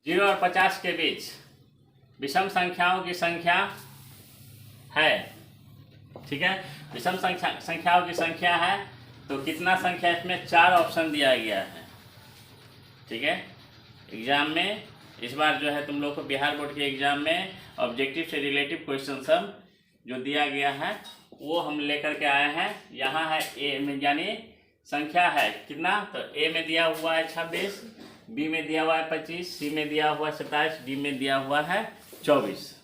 0 और 50 के बीच विषम संख्याओं की संख्या है। ठीक है, विषम संख्याओं की संख्या है तो कितना संख्या, इसमें 4 ऑप्शन दिया गया है। ठीक है, एग्जाम में इस बार जो है तुम लोग को बिहार बोर्ड के एग्जाम में ऑब्जेक्टिव से रिलेटिव क्वेश्चन सब जो दिया गया है वो हम लेकर के आए हैं। यहाँ है ए में, यानी संख्या है कितना, तो ए में दिया हुआ है 26, बी में दिया हुआ है 25, सी में दिया हुआ है 27, डी में दिया हुआ है 24।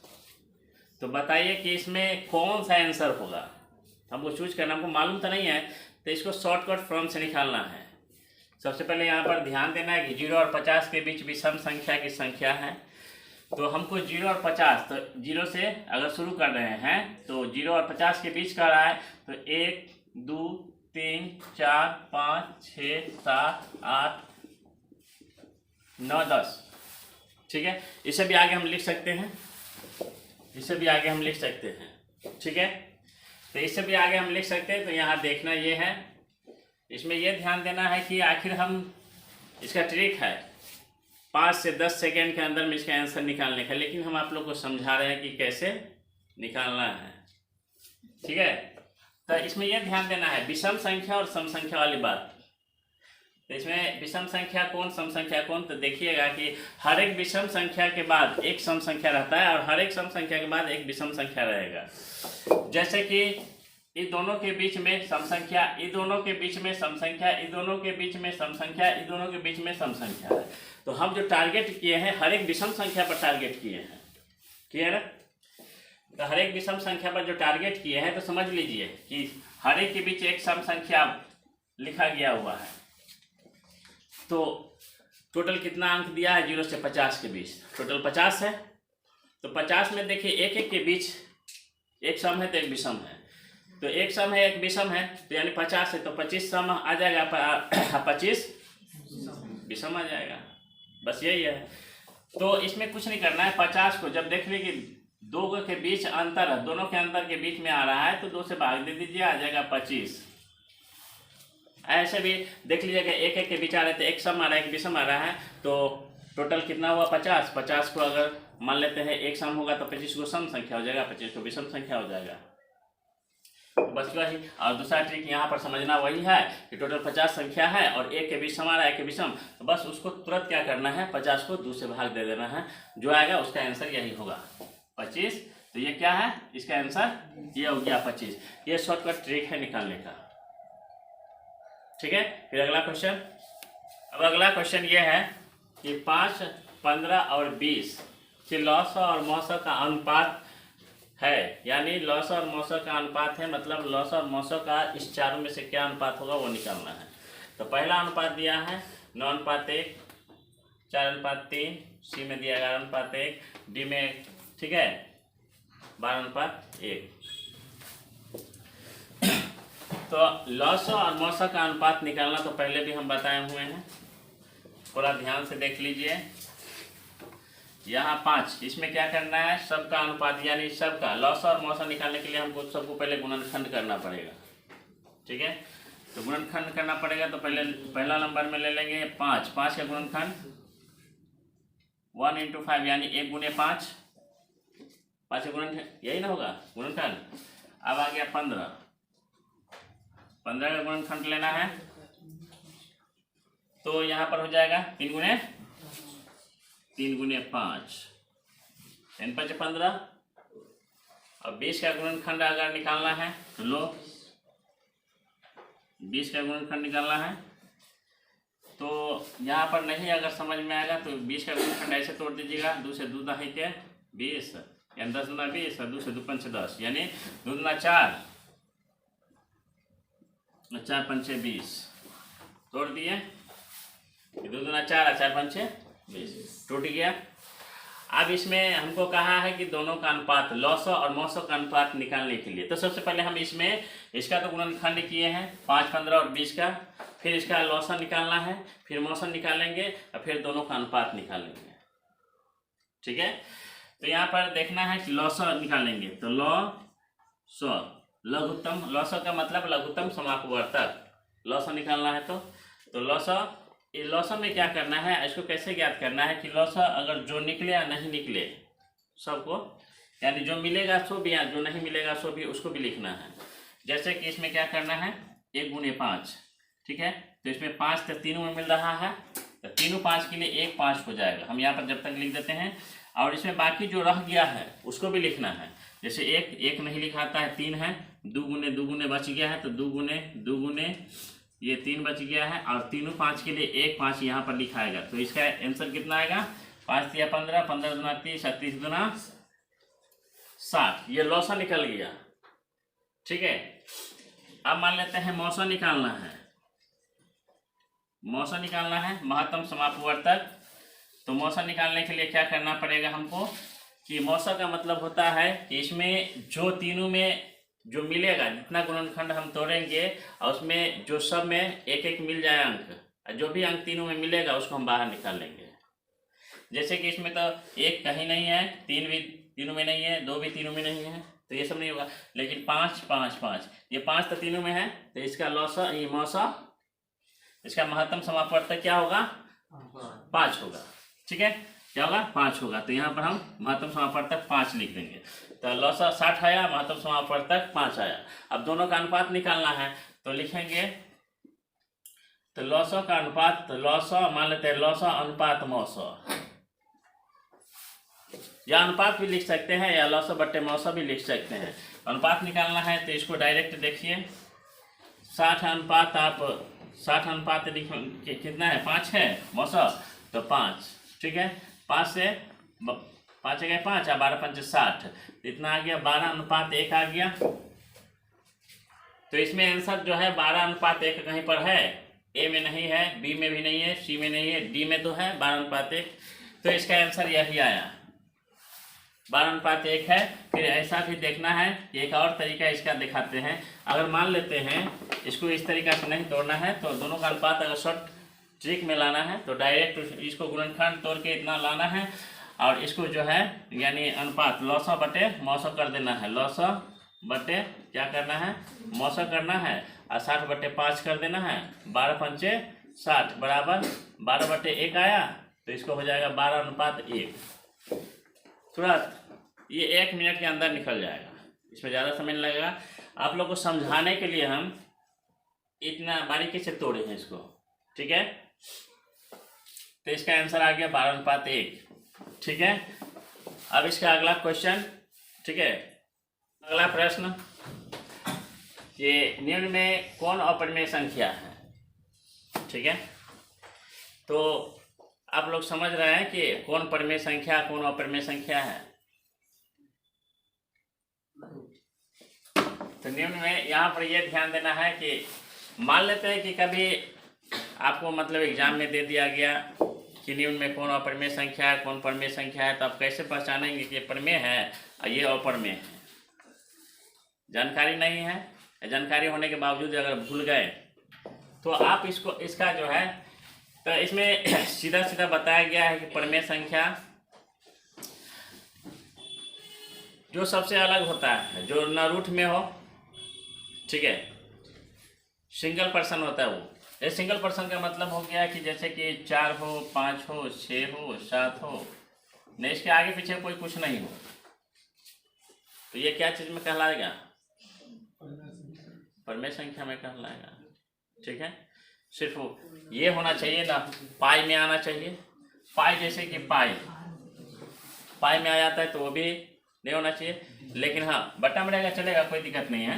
तो बताइए कि इसमें कौन सा आंसर होगा। हमको चूज करना, हमको मालूम तो नहीं है, तो इसको शॉर्टकट फॉर्म से निकालना है। सबसे पहले यहाँ पर ध्यान देना है कि 0 और 50 के बीच विषम संख्या की संख्या है। तो हमको 0 और 50, तो 0 से अगर शुरू कर रहे हैं तो 0 और 50 के बीच का रहा है, तो 1 2 3 4 5 6 7 8 9 10। ठीक है, इससे भी आगे हम लिख सकते हैं, इससे भी आगे हम लिख सकते हैं। ठीक है, तो इससे भी आगे हम लिख सकते हैं। तो यहाँ देखना ये है, इसमें यह ध्यान देना है कि आखिर हम, इसका ट्रिक है 5 से 10 सेकेंड के अंदर में इसका आंसर निकालने का, लेकिन हम आप लोग को समझा रहे हैं कि कैसे निकालना है। ठीक है, तो इसमें यह ध्यान देना है विषम संख्या और सम संख्या वाली बात। तो इसमें विषम संख्या कौन, सम संख्या कौन, तो देखिएगा कि हर एक विषम संख्या के बाद एक सम संख्या रहता है और हर एक सम संख्या के बाद एक विषम संख्या रहेगा। जैसे कि इन दोनों के बीच में सम संख्या, इन दोनों के बीच में सम संख्या, इन दोनों के बीच में सम संख्या, इन दोनों के बीच में सम संख्या है। तो हम जो टारगेट किए हैं हर एक विषम संख्या पर टारगेट किए हैं। क्लियर है, तो हर एक विषम संख्या पर जो टारगेट किए हैं, तो समझ लीजिए कि हर एक के बीच एक सम संख्या लिखा गया हुआ है। तो टोटल कितना अंक दिया है, 0 से 50 के बीच टोटल 50 है। तो 50 में देखिए एक एक के बीच एक सम है तो एक विषम है, तो एक सम है एक विषम है, तो यानी 50 है तो 25 सम आ जाएगा, 25 विषम आ जाएगा। बस यही है। तो इसमें कुछ नहीं करना है, 50 को जब देख लीजिए कि दो के बीच अंतर है, दोनों के अंतर के बीच में आ रहा है, तो 2 से भाग दे दीजिए, आ जाएगा 25। ऐसे भी देख लीजिएगा एक एक के बीच आ रहे थे, एक सम आ रहा है एक विषम आ रहा है, तो टोटल कितना हुआ 50। 50 को अगर मान लेते हैं एक सम होगा तो 25 को सम संख्या हो जाएगा, 25 को विषम संख्या हो जाएगा। बस वही। और दूसरा ट्रिक यहाँ पर समझना वही है कि टोटल 50 संख्या है और एक के बीच सम आ रहा है एक के बीच सम, तो बस उसको तुरंत क्या करना है, 50 को 2 से भाग दे देना है, जो आएगा उसका आंसर यही होगा 25। तो ये क्या है, इसका आंसर ये हो गया 25। ये शॉर्टकट ट्रिक है निकालने का। ठीक है, फिर अगला क्वेश्चन। अब अगला क्वेश्चन ये है कि 5, 15 और 20 के लौसा और मौसा का अनुपात है, यानी लौसा और मौसा का अनुपात है, मतलब लौसा और मौसा का इस चारों में से क्या अनुपात होगा वो निकालना है। तो पहला अनुपात दिया है 9:1, 4:3, सी में दिया 11:1, डी में ठीक है 12:1। तो लौसा और मौसा का अनुपात निकालना तो पहले भी हम बताए हुए हैं, थोड़ा ध्यान से देख लीजिए। यहाँ 5, इसमें क्या करना है, सबका अनुपात, यानी सबका लौसा और मौसा निकालने के लिए हमको सबको पहले गुणनखंड करना पड़ेगा। ठीक है, तो गुणनखंड करना पड़ेगा। तो पहले पहला नंबर में ले लेंगे 5, 5 का गुणनखंड 1 × 5, यानी 1 × 5, 5 का गुणनखंड यही ना होगा गुणनखंड। अब आ गया 15, 15 का गुणनखंड लेना है, तो यहाँ पर हो जाएगा 3 × 5, 5 × 15। और 20 का गुणनखंड अगर निकालना है तो लो, 20 का गुणनखंड निकालना है, तो यहाँ पर नहीं अगर समझ में आएगा तो 20 का गुणनखंड ऐसे तोड़ दीजिएगा, 2 से 2 दही के 20, यानी 10 × 20 और 2 से 2 × 5 10, यानी 2 × 4, 4 × 5 20 तोड़ दिए, 2 × 4 और 4 × 5 20 टूट गया। अब इसमें हमको कहा है कि दोनों का अनुपात, लौसा और मौसा का अनुपात निकालने के लिए, तो सबसे पहले हम इसमें इसका तो गुणनखंड किए हैं 5, 15 और 20 का, फिर इसका लौसा निकालना है, फिर मौसा निकालेंगे और फिर दोनों का अनुपात निकालेंगे। ठीक है, तो यहाँ पर देखना है कि लौसा निकालेंगे, तो लौसा लघुत्तम, लौसा का मतलब लघुत्तम समापवर्तक, लौसा निकालना है तो लौसा लॉसा में क्या करना है, इसको कैसे ज्ञात करना है कि लॉसा अगर जो निकले या नहीं निकले सबको, यानी जो मिलेगा सो भी या जो नहीं मिलेगा सो भी, उसको भी लिखना है। जैसे कि इसमें क्या करना है, 1 गुने 5, ठीक है। तो इसमें 5 तो तीनों में मिल रहा है, तो तीनों 5 के लिए 1 5 हो जाएगा। हम यहाँ पर जब तक लिख देते हैं, और इसमें बाकी जो रह गया है उसको भी लिखना है। जैसे 1 नहीं लिखाता है, 3 है, 2 गुने बच गया है, तो 2 गुने ये 3 बच गया है, और तीनों 5 के लिए 1 5 यहाँ पर लिखाएगा। तो इसका आंसर कितना आएगा, 5 तिया 15, 15 दूना 30, 30 दूना 60। ये लॉसा निकल गया, ठीक है। अब मान लेते हैं मौसा निकालना है, मौसा निकालना है महत्तम समापवर्तक। तो मौसा निकालने के लिए क्या करना पड़ेगा हमको कि मौसा का मतलब होता है कि इसमें जो तीनों में जो मिलेगा, जितना गुणनखंड हम तोड़ेंगे और उसमें जो सब में 1 1 मिल जाए अंक, जो भी अंक तीनों में मिलेगा उसको हम बाहर निकाल लेंगे। जैसे कि इसमें तो 1 कहीं नहीं है, 3 भी तीनों में नहीं है, 2 भी तीनों में नहीं है, तो ये सब नहीं होगा। लेकिन 5 5 5, ये 5 तो तीनों में है, तो इसका लॉसा, ये मौसा, इसका महत्तम समापवर्तक क्या होगा, 5 होगा, ठीक है। क्या होगा, 5 होगा। तो यहाँ पर हम महत्तम समापवर्तक 5 लिख देंगे। तो लॉसा 60 आया, महत्तम समापवर्तक 5 आया। अब दोनों का अनुपात निकालना है, तो लिखेंगे, तो लॉसा का अनुपात, लॉसा मान लेते हैं लॉसा अनुपात मौसा, या अनुपात भी लिख सकते हैं, या लॉसा बट्टे मौसा भी लिख सकते हैं। अनुपात निकालना है तो इसको डायरेक्ट देखिए, 60 अनुपात, आप 60 अनुपात कितना है, 5 है मौसा, तो 5, ठीक है। 5 से 5 गए 5, या 12 5 60, इतना आ गया, 12 अनुपात 1 आ गया। तो इसमें आंसर जो है 12 अनुपात 1 कहीं पर है, ए में नहीं है, बी में भी नहीं है, सी में नहीं है, डी में तो है 12 अनुपात 1। तो इसका आंसर यही आया, 12 अनुपात 1 है। फिर ऐसा भी देखना है कि एक और तरीका इसका दिखाते हैं। अगर मान लेते हैं इसको इस तरीका से नहीं तोड़ना है, तो दोनों का अनुपात अगर शॉर्ट ट्रिक में लाना है तो डायरेक्ट इसको गुणनखंड तोड़ के इतना लाना है, और इसको जो है यानी अनुपात लॉसा बटे मौसा कर देना है। लॉसा बटे क्या करना है, मौसा करना है, और 60 बटे 5 कर देना है। 12 पंचे 60 बराबर 12 बटे 1 आया, तो इसको हो जाएगा 12 अनुपात 1। तुरंत ये 1 मिनट के अंदर निकल जाएगा, इसमें ज़्यादा समय नहीं लगेगा। आप लोग को समझाने के लिए हम इतना बारीकी से तोड़े हैं इसको, ठीक है। तो इसका आंसर आ गया 12 अनुपात 1, ठीक है। अब इसका अगला क्वेश्चन, ठीक है, अगला प्रश्न, ये निम्न में कौन अपरिमेय संख्या है, ठीक है। तो आप लोग समझ रहे हैं कि कौन परिमेय संख्या, कौन अपरिमेय संख्या है। तो निम्न में यहाँ पर यह ध्यान देना है कि मान लेते हैं कि कभी आपको मतलब एग्जाम में दे दिया गया कि निम्न में कौन अपरिमेय संख्या है, कौन परिमेय संख्या है, तो आप कैसे पहचानेंगे कि ये परिमेय है और ये अपरिमेय है। जानकारी नहीं है, जानकारी होने के बावजूद अगर भूल गए तो आप इसका जो है, तो इसमें सीधा सीधा बताया गया है कि परिमेय संख्या जो सबसे अलग होता है, जो न रूट में हो, ठीक है, सिंगल पर्सन होता है वो। ये सिंगल पर्सन का मतलब हो गया कि जैसे कि 4 हो, 5 हो, 6 हो, 7 हो, नहीं इसके आगे पीछे कोई कुछ नहीं हो, तो ये क्या चीज़ में कहलाएगा, परिमेय संख्या में कहलाएगा, ठीक है। सिर्फ ये होना चाहिए ना, पाई में आना चाहिए। पाई जैसे कि पाई में आ जाता है तो वो भी नहीं होना चाहिए, लेकिन हाँ बट्टा में रहेगा चलेगा, कोई दिक्कत नहीं है,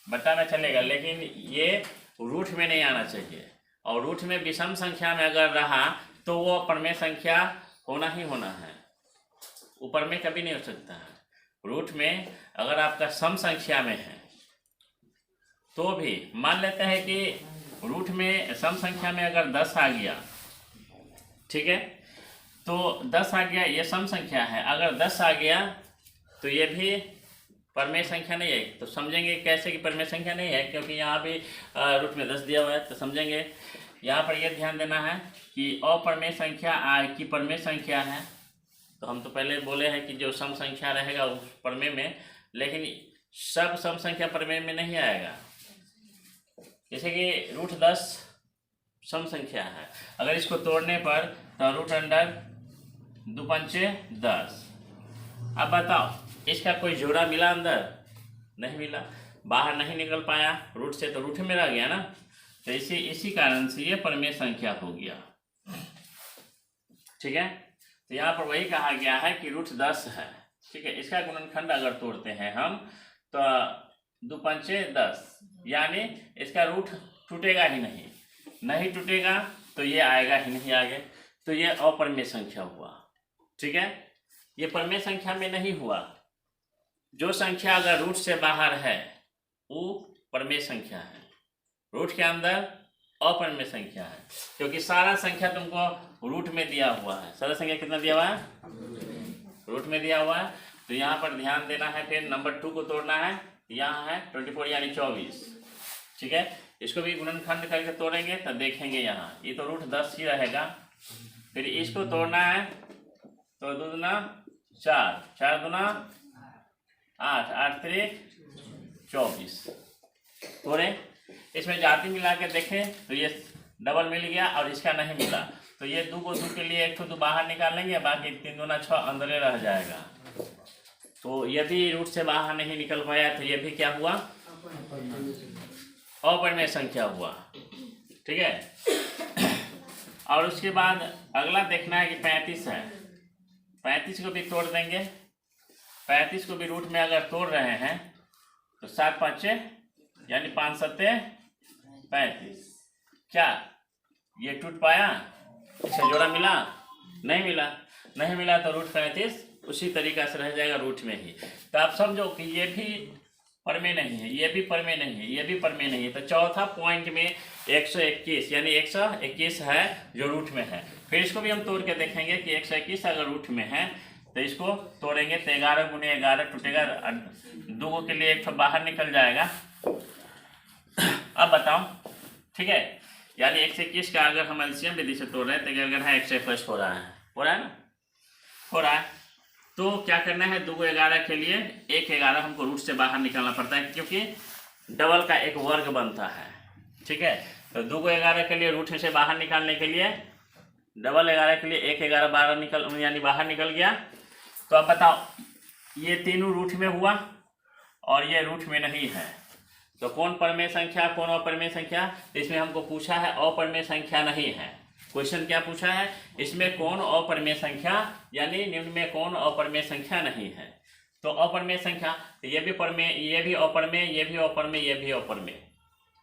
बट्टा में चलेगा, लेकिन ये रूट में नहीं आना चाहिए। और रूट में विषम संख्या में अगर रहा तो वो परिमेय संख्या होना ही होना है, ऊपर में कभी नहीं हो सकता है। रूट में अगर आपका सम संख्या में है तो भी मान लेते हैं कि रूट में सम संख्या में अगर 10 आ गया, ठीक है, तो 10 आ गया, ये सम संख्या है, अगर 10 आ गया तो ये भी परिमेय संख्या नहीं है। तो समझेंगे कैसे कि परिमेय संख्या नहीं है, क्योंकि यहाँ भी रूट में 10 दिया हुआ है। तो समझेंगे यहाँ पर यह ध्यान देना है कि अपरिमेय संख्या की परिमेय संख्या है। तो हम तो पहले बोले हैं कि जो सम संख्या रहेगा उस परिमेय में, लेकिन सब सम संख्या परिमेय में नहीं आएगा। जैसे कि रूट 10 सम संख्या है। अगर इसको तोड़ने पर तो रूट अंडर 2 पंचे 10। अब बताओ इसका कोई जोड़ा मिला अंदर? नहीं मिला, बाहर नहीं निकल पाया रूट से, तो रूट में रह गया ना। तो इसी कारण से ये परिमेय संख्या हो गया। ठीक है, तो यहाँ पर वही कहा गया है कि रूट 10 है। ठीक है, इसका गुणनखंड अगर तोड़ते हैं हम तो 2 पंचे 10, यानी इसका रूट टूटेगा ही नहीं टूटेगा तो ये आएगा ही नहीं आगे, तो ये अपरिमेय संख्या हुआ। ठीक है, ये परिमेय संख्या में नहीं हुआ। जो संख्या अगर रूट से बाहर है वो परिमेय संख्या है, रूट के अंदर अपरिमेय संख्या है, क्योंकि सारा संख्या तुमको रूट में दिया हुआ है। सारा संख्या कितना दिया हुआ है? रूट में दिया हुआ है। तो यहाँ पर ध्यान देना है। फिर नंबर 2 को तोड़ना है, यहाँ है 24 यानी 24। ठीक है, इसको भी गुणनखंड करके तोड़ेंगे तो देखेंगे यहाँ ये तो रूट 10 ही रहेगा। फिर इसको तोड़ना है तो 2 दूना 4, 4 दूना 8, 8 3 24 तोड़े। इसमें जाति मिला के देखें तो ये डबल मिल गया और इसका नहीं मिला, तो ये 2 को 2 के लिए 1 तो बाहर निकालेंगे, बाकी 3 दूना 6 अंदर रह जाएगा। तो यदि रूट से बाहर नहीं निकल पाया तो ये भी क्या हुआ? अपरिमेय संख्या हुआ। ठीक है, और उसके बाद अगला देखना है कि 35 है। 35 को भी तोड़ देंगे। 35 को भी रूट में अगर तोड़ रहे हैं तो 7 5 यानी 5 7 35। क्या ये टूट पाया? इसका जोड़ा मिला? नहीं मिला तो रूट 35 उसी तरीका से रह जाएगा रूट में ही। तो आप समझो कि ये भी परिमेय नहीं है, ये भी परिमेय नहीं है, ये भी परिमेय नहीं है। तो चौथा पॉइंट में 121 यानी 121 है जो रूट में है। फिर इसको भी हम तोड़ के देखेंगे कि 121 अगर रूट में है तो इसको तोड़ेंगे तो 11 गुने 11 टूटेगा, 2 के लिए 1 बाहर निकल जाएगा। अब बताओ, ठीक है, यानी 121 का अगर हम एलसीएम विधि से तोड़ रहे हैं तो अगर है 121 हो रहा है ना, हो रहा है। तो क्या करना है, 2 को 11 के लिए 1 11 हमको रूट से बाहर निकालना पड़ता है, क्योंकि डबल का एक वर्ग बनता है। ठीक है, तो 2 को 11 के लिए रूट से बाहर निकालने के लिए डबल 11 के लिए 1 11 12 यानी बाहर निकल गया। तो अब बताओ ये तीनों रूट में हुआ और ये रूट में नहीं है, तो कौन परिमेय संख्या कौन अपरिमेय संख्या? इसमें हमको पूछा है अपरिमेय संख्या नहीं है। क्वेश्चन क्या पूछा है, इसमें कौन अपरिमेय संख्या यानी निम्न में कौन अपरिमेय संख्या नहीं है। तो अपरिमेय संख्या, ये भी परिमेय, ये भी अपरिमेय, ये भी अपरिमेय, ये भी अपरिमेय।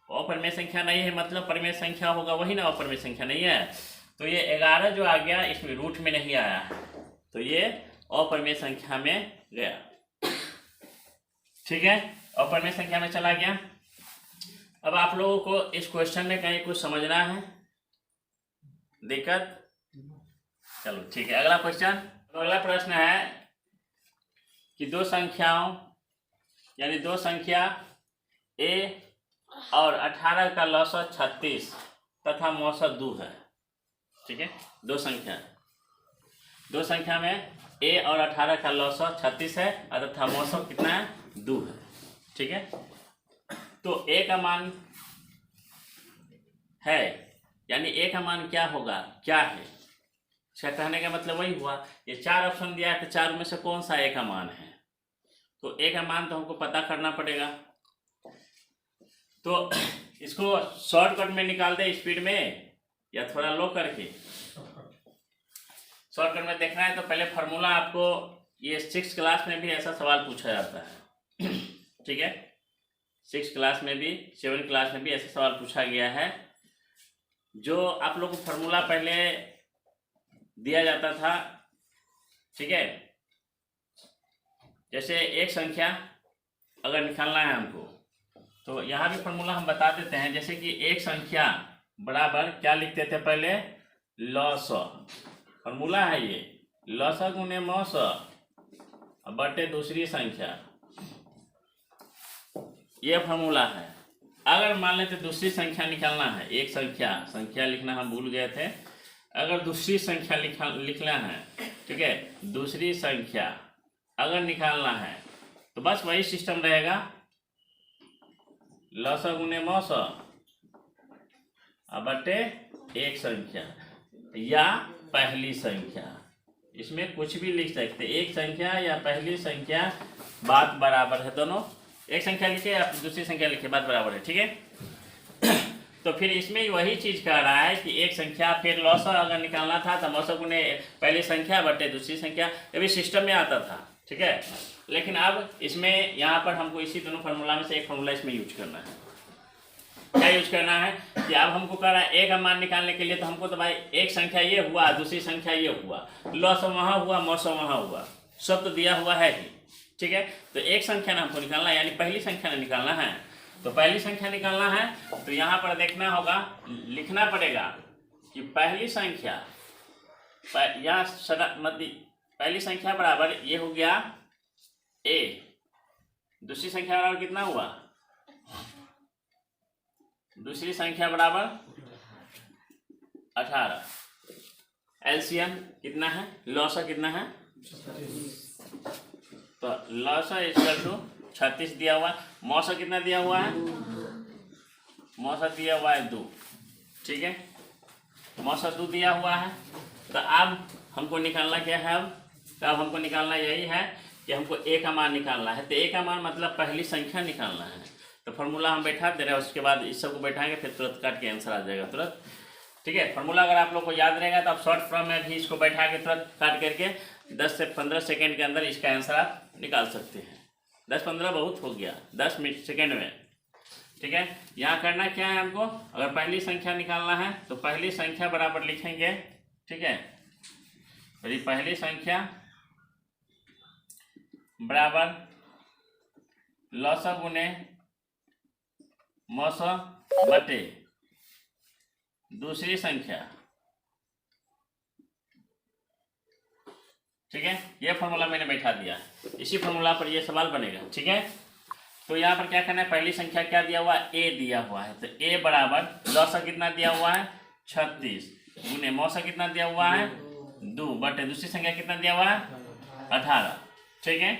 अपरिमेय संख्या नहीं है मतलब परिमेय संख्या होगा वही ना, अपरिमेय संख्या नहीं है। तो ये 11 जो आ गया इसमें रूट में नहीं आया है, तो ये अपरिमेय संख्या में गया। ठीक है, अपरिमेय संख्या में चला गया। अब आप लोगों को इस क्वेश्चन में कहीं कुछ समझना है, दिक्कत? चलो ठीक है, अगला क्वेश्चन। अगला प्रश्न है कि 2 संख्याओं यानी 2 संख्या a और 18 का लौसत 36 तथा मौसत 2 है। ठीक है, 2 संख्या में a और 18 का लौसत 36 है तथा मौसत कितना है? 2 है। ठीक है, तो a का मान है, यानी a का मान क्या होगा, क्या है? इसका कहने का मतलब वही हुआ, ये 4 ऑप्शन दिया है तो 4 में से कौन सा a का मान है? तो a का मान तो हमको पता करना पड़ेगा। तो इसको शॉर्टकट में निकाल दे स्पीड में या थोड़ा लो करके। शॉर्टकट में देखना है तो पहले फार्मूला आपको, ये 6th क्लास में भी ऐसा सवाल पूछा जाता है। ठीक है, 6th क्लास में भी 7th क्लास में भी ऐसा सवाल पूछा गया है। जो आप लोग को फार्मूला पहले दिया जाता था। ठीक है, जैसे एक संख्या अगर निकालना है हमको तो यहाँ भी फार्मूला हम बता देते हैं। जैसे कि एक संख्या बराबर क्या लिखते थे पहले, लॉस, फार्मूला है ये, लॉस गुने मौस बटे दूसरी संख्या, ये फार्मूला है। अगर मान लेते दूसरी संख्या निकालना है, एक संख्या लिखना हम भूल गए थे, अगर दूसरी संख्या लिखना है, ठीक है, दूसरी संख्या अगर निकालना है तो बस वही सिस्टम रहेगा, लस गुने मौस बटे एक संख्या या पहली संख्या, इसमें कुछ भी लिख सकते, एक संख्या या पहली संख्या, बात बराबर है। दोनों एक संख्या लिखे या दूसरी संख्या लिखे, बात बराबर है, ठीक है। तो फिर इसमें वही चीज कह रहा है कि एक संख्या, फिर लॉस अगर निकालना था तो मौसक ने पहली संख्या बटे दूसरी संख्या, ये भी सिस्टम में आता था, ठीक है। लेकिन अब इसमें यहाँ पर हमको इसी दोनों फार्मूला में से एक फार्मूला इसमें यूज करना है। क्या यूज करना है कि अब हमको कह रहा है एक मान निकालने के लिए, तो हमको तो भाई एक संख्या ये हुआ, दूसरी संख्या ये हुआ, लॉस वहाँ हुआ, मौसम वहाँ हुआ, सब तो दिया हुआ है ही, ठीक है। तो एक संख्या ना हमको निकालना है, यानी पहली संख्या ना निकालना है। तो पहली संख्या निकालना है तो यहाँ पर देखना होगा, लिखना पड़ेगा कि पहली संख्या या पहली संख्या बराबर ये हो गया a, दूसरी संख्या बराबर कितना हुआ, दूसरी संख्या बराबर 18, एलसीएम कितना है, लॉसा कितना है, तो लॉसा इक्वल टू 36 दिया हुआ है, मौसा कितना दिया हुआ है, मौसा दिया हुआ है 2, ठीक है, मौसा 2 दिया हुआ है। तो अब हमको निकालना क्या है, अब हमको निकालना यही है कि हमको ए का मान निकालना है। तो ए का मान मतलब पहली संख्या निकालना है। तो फार्मूला हम बैठा दे रहे हैं, उसके बाद इस सबको बैठाएंगे, फिर तुरंत काट के आंसर आ जाएगा तुरंत, ठीक है। फार्मूला अगर आप लोग को याद रहेगा तो आप शॉर्ट फॉर्म में भी इसको बैठा के तुरंत काट करके 10 से 15 सेकेंड के अंदर इसका आंसर आप निकाल सकते हैं। 10-15 बहुत हो गया, 10 सेकेंड में, ठीक है। यहाँ करना क्या है हमको, अगर पहली संख्या निकालना है तो पहली संख्या बराबर लिखेंगे, ठीक है। तो पहली संख्या बराबर लॉसा गुने मौसा बटे दूसरी संख्या, ठीक है। ये फार्मूला मैंने बैठा दिया, इसी फार्मूला पर ये सवाल बनेगा, ठीक है। तो यहाँ पर क्या करना है, पहली संख्या क्या दिया हुआ है, ए दिया हुआ है। तो ए बराबर लॉसा कितना दिया हुआ है 36 गुने मौसा कितना दिया हुआ है 2 बटे दूसरी संख्या कितना दिया हुआ है 18, ठीक है।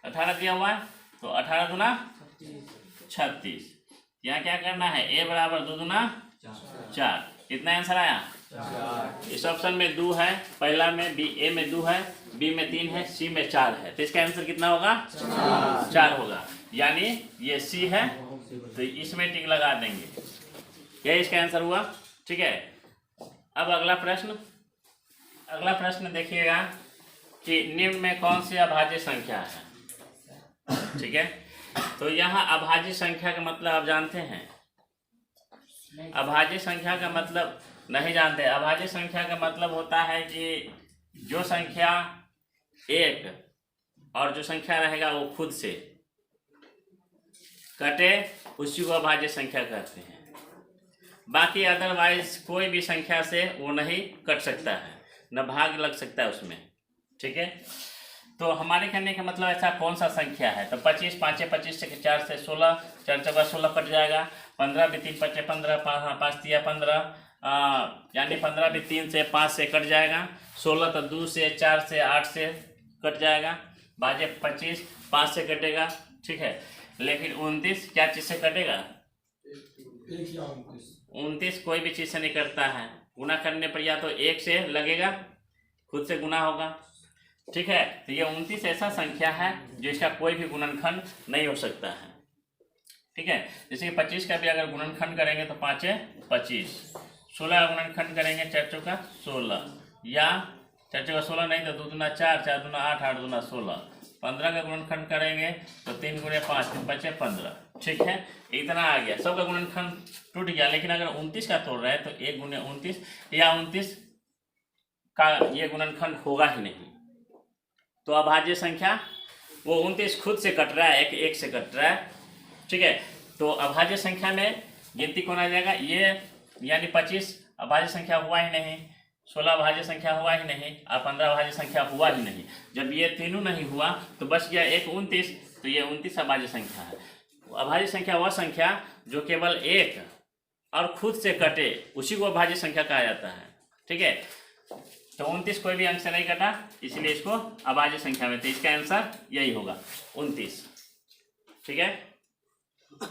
18 दिया हुआ है, तो 18 दूना 36। यहाँ क्या करना है, ए बराबर 2 दूना 4, कितना आंसर आया 4। इस ऑप्शन में 2 है, पहला में बी, ए में 2 है, बी में 3 है, सी में 4 है। तो इसका आंसर कितना होगा 4 होगा, यानी ये सी है, तो इसमें टिक लगा देंगे, यह इसका आंसर हुआ, ठीक है। अब अगला प्रश्न देखिएगा कि निम्न में कौन सी अभाज्य संख्या है, ठीक है। तो यहाँ अभाज्य संख्या का मतलब आप जानते हैं, अभाज्य संख्या का मतलब नहीं जानते। अभाज्य संख्या का मतलब होता है कि जो संख्या एक और जो संख्या रहेगा वो खुद से कटे, उसी को अभाज्य संख्या कहते हैं। बाकी अदरवाइज कोई भी संख्या से वो नहीं कट सकता है, न भाग लग सकता है उसमें, ठीक है। तो हमारे कहने का मतलब ऐसा कौन सा संख्या है, तो 25, 5 25 से 4 से 16, 4 4 16 कट जाएगा, 15 भी 3 5 15, 5 3 15, यानी 15 भी 3 से 5 से कट जाएगा, 16 तो 2 से 4 से 8 से कट जाएगा, बाजे 25 5 से कटेगा, ठीक है। लेकिन 29 क्या चीज़ से कटेगा, 29 कोई भी चीज़ से नहीं करता है, गुना करने पर या तो 1 से लगेगा, खुद से गुना होगा, ठीक है। तो ये 29 ऐसा संख्या है जो इसका कोई भी गुणनखंड नहीं हो सकता है, ठीक है। जैसे कि 25 का भी अगर गुणनखंड करेंगे तो 5 25, 16 का गुणनखंड करेंगे 4 चौका 16, या 4 चौका 16 नहीं तो 2 दूना 4, 4 दूना 8, 8 दूना 16, 15 का गुणनखंड करेंगे तो 3 गुणे 5, 3 बचे 15, ठीक है। इतना आ गया, सबका गुणनखंड टूट गया। लेकिन अगर 29 का तोड़ रहे हैं तो 1 गुणे 29 या 29 का ये गुणनखंड होगा ही नहीं। तो अभाज्य संख्या वो 29 खुद से कट रहा है, एक से कट रहा है, ठीक है। तो अभाज्य संख्या में गिनती कौन आ जाएगा, ये यानी 25 अभाज्य संख्या हुआ ही नहीं, 16 अभाज्य संख्या हुआ ही नहीं, और 15 अभाज्य संख्या हुआ ही नहीं। जब ये तीनों नहीं हुआ तो बच गया एक 29, तो ये 29 अभाज्य संख्या है। अभाज्य संख्या वह संख्या जो केवल एक और खुद से कटे, उसी को अभाज्य संख्या कहा जाता है, ठीक है। तो 29 कोई भी अंक से नहीं कटा, इसलिए इसको अभाज्य संख्या में, तो इसका आंसर यही होगा 29, ठीक है।